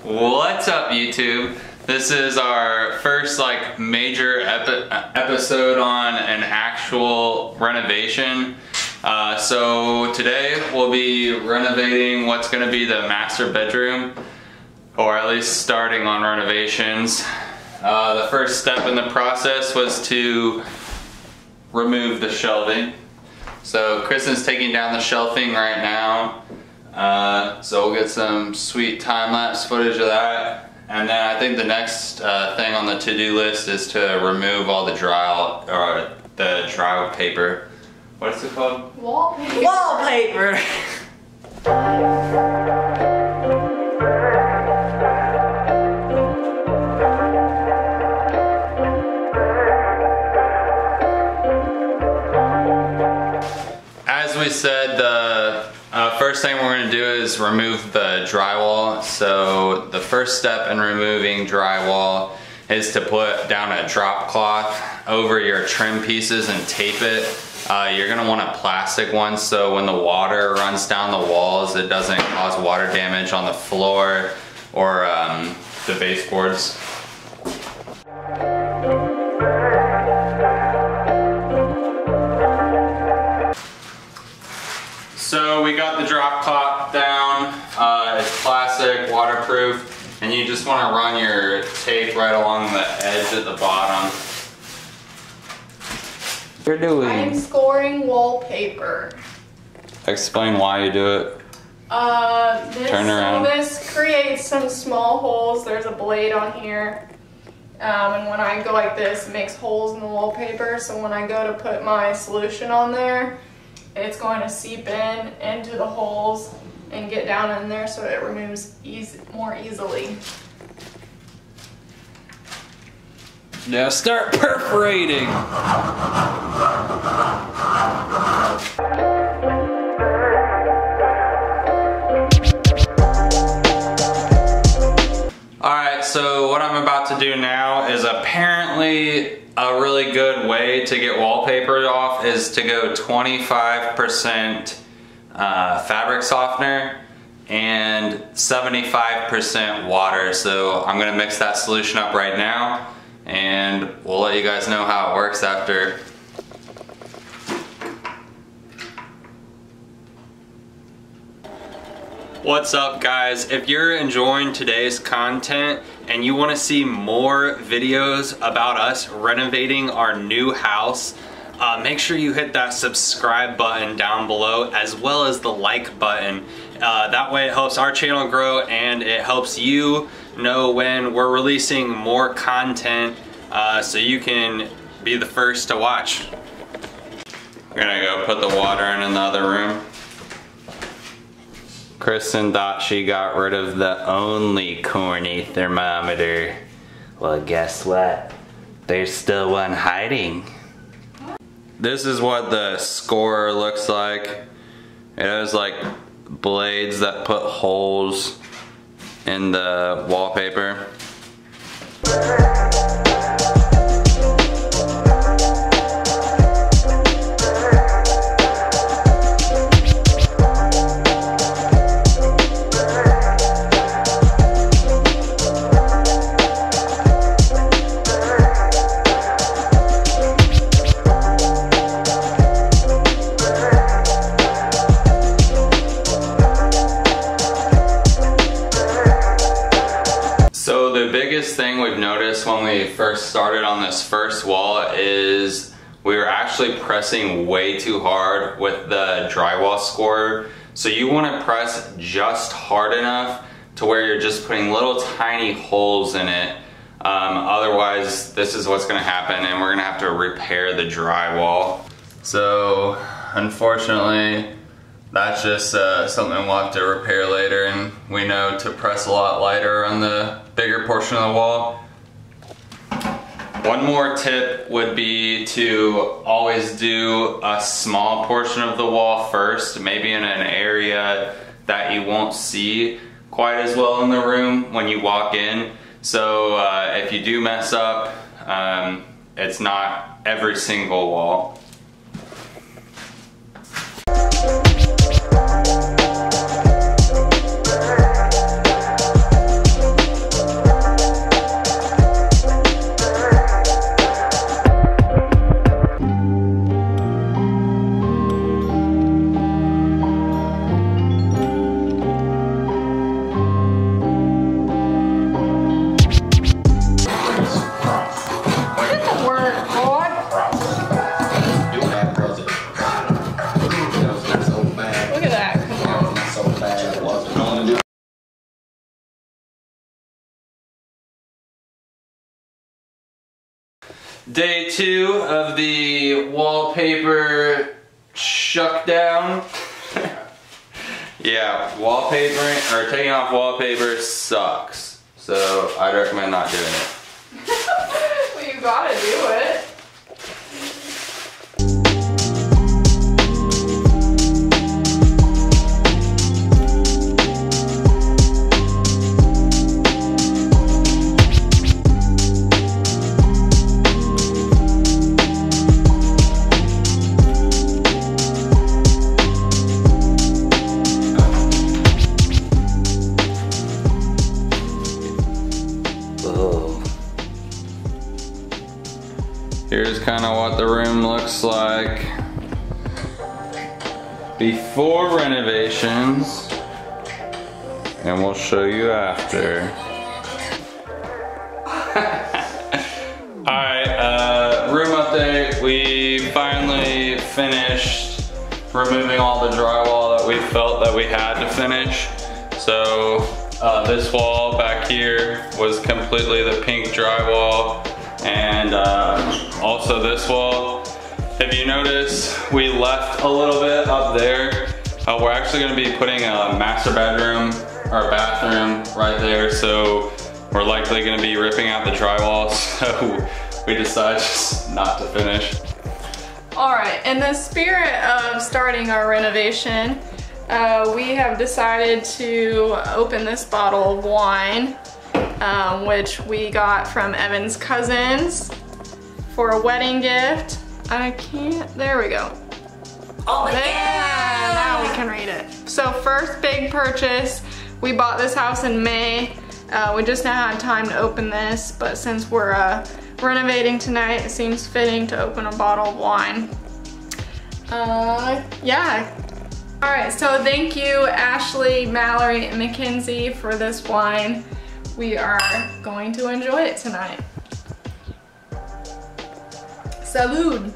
What's up, YouTube? This is our first major episode on an actual renovation. So today we'll be renovating what's going to be the master bedroom, or at least starting on renovations. The first step in the process was to remove the shelving. So Kristen's taking down the shelving right now. So we'll get some sweet time-lapse footage of that. And then I think the next thing on the to-do list is to remove all the drywall paper. What's it called? Wallpaper. Wallpaper! As we said, the first thing we're going to do is remove the drywall. So the first step in removing drywall is to put down a drop cloth over your trim pieces and tape it. You're going to want a plastic one so when the water runs down the walls it doesn't cause water damage on the floor or the baseboards. So we got the drop cloth down. It's plastic, waterproof, and you just want to run your tape right along the edge at the bottom. You're doing. I'm scoring wallpaper. Explain why you do it. Turn around. So this creates some small holes. There's a blade on here. And when I go like this, it makes holes in the wallpaper. So when I go to put my solution on there, it's going to seep into the holes and get down in there so it removes more easily. Now start perforating! Alright, so what I'm about to do now is apparently a really good way to get wallpaper off is to go 25% fabric softener and 75% water. So I'm going to mix that solution up right now and we'll let you guys know how it works after. What's up, guys? If you're enjoying today's content and you want to see more videos about us renovating our new house, make sure you hit that subscribe button down below as well as the like button. That way it helps our channel grow and it helps you know when we're releasing more content so you can be the first to watch. We're gonna go put the water in the other room. Kristen thought she got rid of the only corny thermometer. Well, guess what? There's still one hiding. This is what the scorer looks like. It has like blades that put holes in the wallpaper. So the biggest thing we've noticed when we first started on this first wall is we were actually pressing way too hard with the drywall scorer. So you want to press just hard enough to where you're just putting little tiny holes in it. Otherwise this is what's going to happen and we're going to have to repair the drywall. So unfortunately that's just something we'll have to repair later, and we know to press a lot lighter on the bigger portion of the wall. One more tip would be to always do a small portion of the wall first, maybe in an area that you won't see quite as well in the room when you walk in. So if you do mess up, it's not every single wall. Day 2 of the wallpaper shutdown. Yeah, wallpapering or taking off wallpaper sucks. So I'd recommend not doing it. Well, you gotta do it. Here's kind of what the room looks like before renovations, and we'll show you after. Alright, room update. We finally finished removing all the drywall that we felt that we had to finish. So this wall back here was completely the pink drywall. And also this wall, if you notice, we left a little bit up there. We're actually going to be putting a master bedroom or bathroom right there, so we're likely going to be ripping out the drywall, so we decided just not to finish. Alright, in the spirit of starting our renovation, we have decided to open this bottle of wine. Which we got from Evan's cousins for a wedding gift. There we go. Oh there, yeah! Now we can read it. So first big purchase, we bought this house in May. We just now had time to open this, but since we're renovating tonight, it seems fitting to open a bottle of wine. Yeah. Alright, so thank you Ashley, Mallory, and Mackenzie for this wine. We are going to enjoy it tonight. Salud!